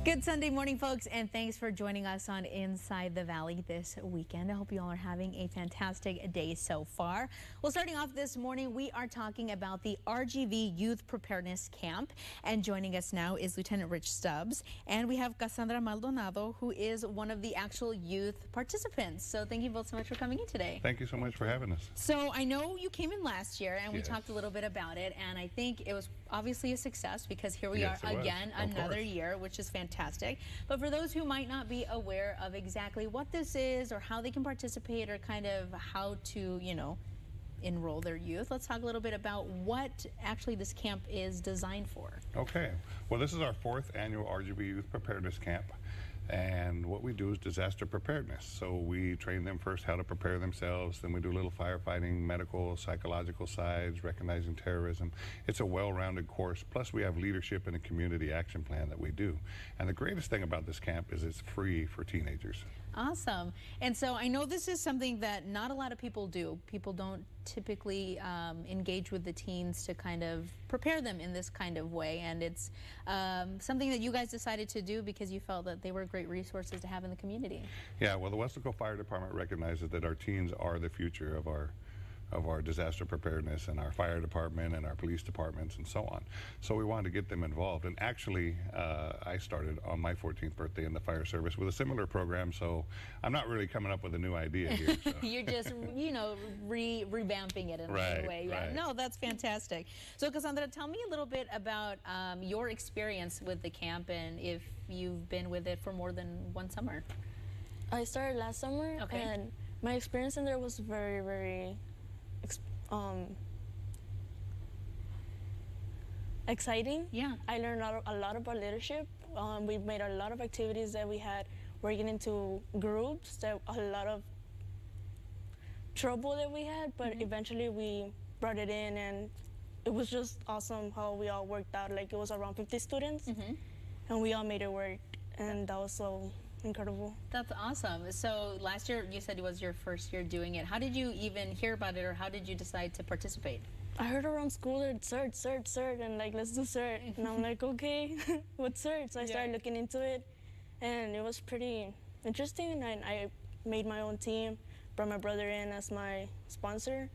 Good Sunday morning, folks, and thanks for joining us on Inside the Valley this weekend. I hope you all are having a fantastic day so far. Well, starting off this morning, we are talking about the RGV Youth Preparedness Camp, and joining us now is Lieutenant Rich Stubbs, and we have Cassandra Maldonado, who is one of the actual youth participants. So thank you both so much for coming in today. Thank you so much for having us. So I know you came in last year, and we Yes. talked a little bit about it, and I think it was obviously a success because here we are again another year, which is fantastic. But for those who might not be aware of exactly what this is or how they can participate or kind of how to, enroll their youth, let's talk a little bit about what actually this camp is designed for. Okay. Well, this is our 4th annual RGV Youth Preparedness Camp. And what we do is disaster preparedness. So we train them first how to prepare themselves, then we do a little firefighting, medical, psychological sides, recognizing terrorism. It's a well-rounded course. Plus we have leadership and a community action plan that we do. And the greatest thing about this camp is it's free for teenagers. Awesome. And so I know this is something that not a lot of people do. People don't typically engage with the teens to kind of prepare them in this kind of way. And it's something that you guys decided to do because you felt that they were great resources to have in the community. Yeah, well, the Wesco Fire Department recognizes that our teens are the future of our disaster preparedness and our fire department and our police departments and so on. So we wanted to get them involved. And actually, I started on my 14th birthday in the fire service with a similar program. So I'm not really coming up with a new idea here. So. You're just, revamping it in a way. Yeah. Right. No, that's fantastic. So Cassandra, tell me a little bit about your experience with the camp and if you've been with it for more than one summer. I started last summer, and my experience in there was very, very exciting. Yeah. I learned a lot about leadership. We made a lot of activities that we had working into groups, that a lot of trouble that we had, but eventually we brought it in, and it was just awesome how we all worked out. Like, it was around 50 students, and we all made it work, and that was so incredible. That's awesome. So last year you said it was your first year doing it. How did you even hear about it, or how did you decide to participate? I heard around school that CERT, and like, let's do CERT. And I'm like, okay, what's CERT? So I started looking into it, and it was pretty interesting. And I made my own team, brought my brother in as my sponsor,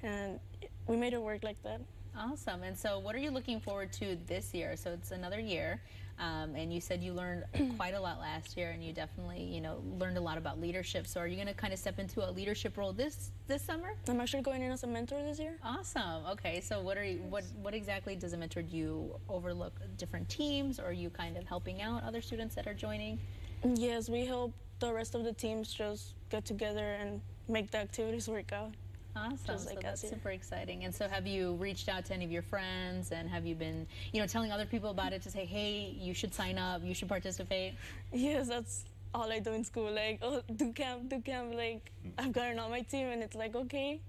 and we made it work like that. Awesome. And so what are you looking forward to this year? So it's another year, and you said you learned quite a lot last year, and you definitely, learned a lot about leadership. So are you going to kind of step into a leadership role this summer? I'm actually going in as a mentor this year. Awesome. Okay. So what exactly does a mentor do? You overlook different teams, or are you kind of helping out other students that are joining? Yes, we help the rest of the teams just get together and make the activities work out. Awesome. So that's super exciting. And so have you reached out to any of your friends, and have you been, telling other people about it to say, hey, you should sign up, you should participate? Yes, that's all I do in school. Like, oh, do camp. Like, I've gotten on my team, and it's like, okay,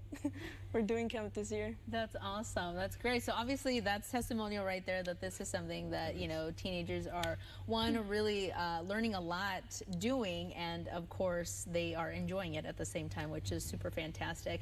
we're doing camp this year. That's awesome. That's great. So obviously that's testimonial right there that this is something that, teenagers are, really learning a lot doing, and of course they are enjoying it at the same time, which is super fantastic.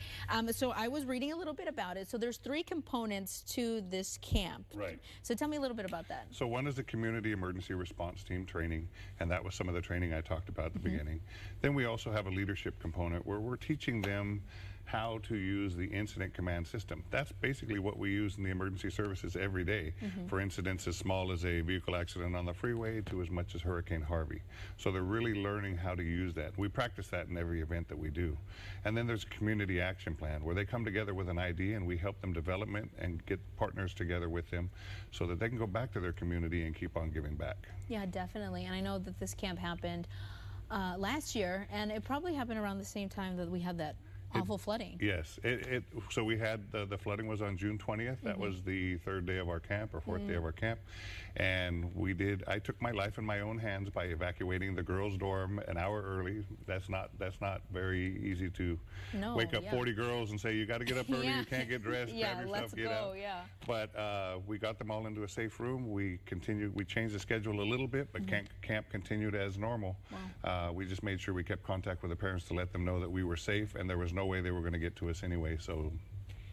So I was reading a little bit about it. So there's 3 components to this camp. Right. So tell me a little bit about that. So one is the community emergency response team training, and that was some of the training I talked about at the beginning. Then we also have a leadership component where we're teaching them how to use the incident command system. That's basically what we use in the emergency services every day for incidents as small as a vehicle accident on the freeway to as much as Hurricane Harvey. So they're really learning how to use that. We practice that in every event that we do. And then there's a community action plan where they come together with an idea, and we help them develop it and get partners together with them so that they can go back to their community and keep on giving back. Yeah, definitely. And I know that this camp happened last year, and it probably happened around the same time that we had that awful flooding. Yes. So we had the flooding was on June 20th. That was the 3rd day of our camp, or 4th day of our camp. And I took my life in my own hands by evacuating the girls' dorm an hour early. That's not very easy to wake up 40 girls and say, you got to get up early, you can't get dressed, grab your stuff, get out. But we got them all into a safe room. We changed the schedule a little bit, but camp continued as normal. Wow. We just made sure we kept contact with the parents to let them know that we were safe and there was no way they were going to get to us anyway. So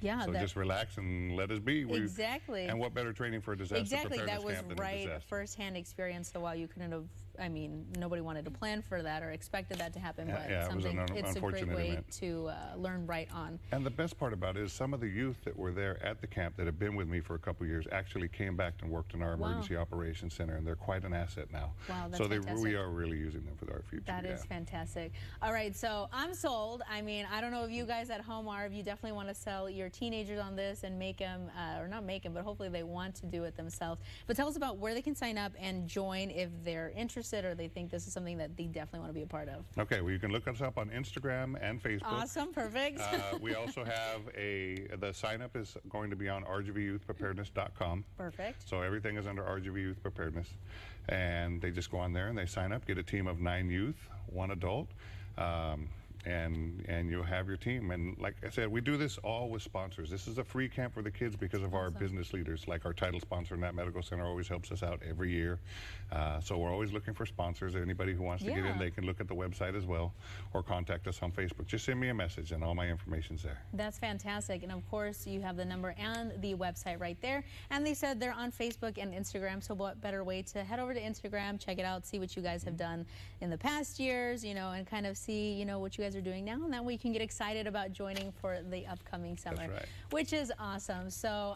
Yeah, So just relax and let us be. Exactly. And what better training for a disaster Exactly, that was preparedness camp than a right disaster? firsthand experience. So while you couldn't have, I mean, nobody wanted to plan for that or expected that to happen, but Yeah, it was something, an it's a great unfortunate way event. to learn right on. And the best part about it is some of the youth that were there at the camp that have been with me for a couple of years actually came back and worked in our Wow. emergency operations center, and they're quite an asset now. Wow, that's so fantastic. we are really using them for our future. That is fantastic. All right, so I'm sold. I mean, I don't know if you guys at home are, if you definitely want to sell your teenagers on this and make them, or not make them, but hopefully they want to do it themselves. But tell us about where they can sign up and join if they're interested or they think this is something that they definitely want to be a part of. Okay, well, you can look us up on Instagram and Facebook. Awesome, perfect. We also have the sign up is going to be on rgvyouthpreparedness.com. Perfect. So everything is under RGV Youth Preparedness. And they just go on there and they sign up, get a team of 9 youth, 1 adult. And you'll have your team. And like I said, we do this all with sponsors. This is a free camp for the kids because of our business leaders. Like our title sponsor in that medical center always helps us out every year. So we're always looking for sponsors. Anybody who wants to get in, they can look at the website as well or contact us on Facebook. Just send me a message and all my information's there. That's fantastic. And of course, you have the number and the website right there. And they said they're on Facebook and Instagram. So what better way to head over to Instagram, check it out, see what you guys have done in the past years, you know, and kind of see, you know, what you guys are doing now, and that way you can get excited about joining for the upcoming summer. That's right. Which is awesome. So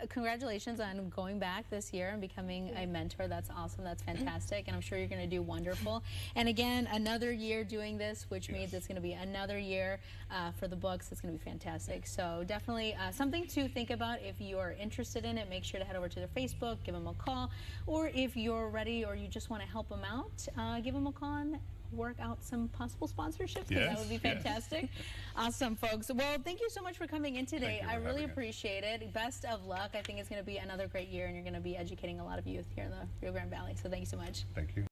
congratulations on going back this year and becoming a mentor. That's awesome. That's fantastic, and I'm sure you're going to do wonderful. And again, another year doing this, which means it's going to be another year for the books. It's going to be fantastic. So definitely something to think about. If you're interested in it, make sure to head over to their Facebook, give them a call, or if you're ready or you just want to help them out, give them a call and work out some possible sponsorships. That would be fantastic. Awesome, folks. Well, thank you so much for coming in today. I really appreciate it. Best of luck. I think it's going to be another great year, and you're going to be educating a lot of youth here in the Rio Grande Valley. So thank you so much. Thank you.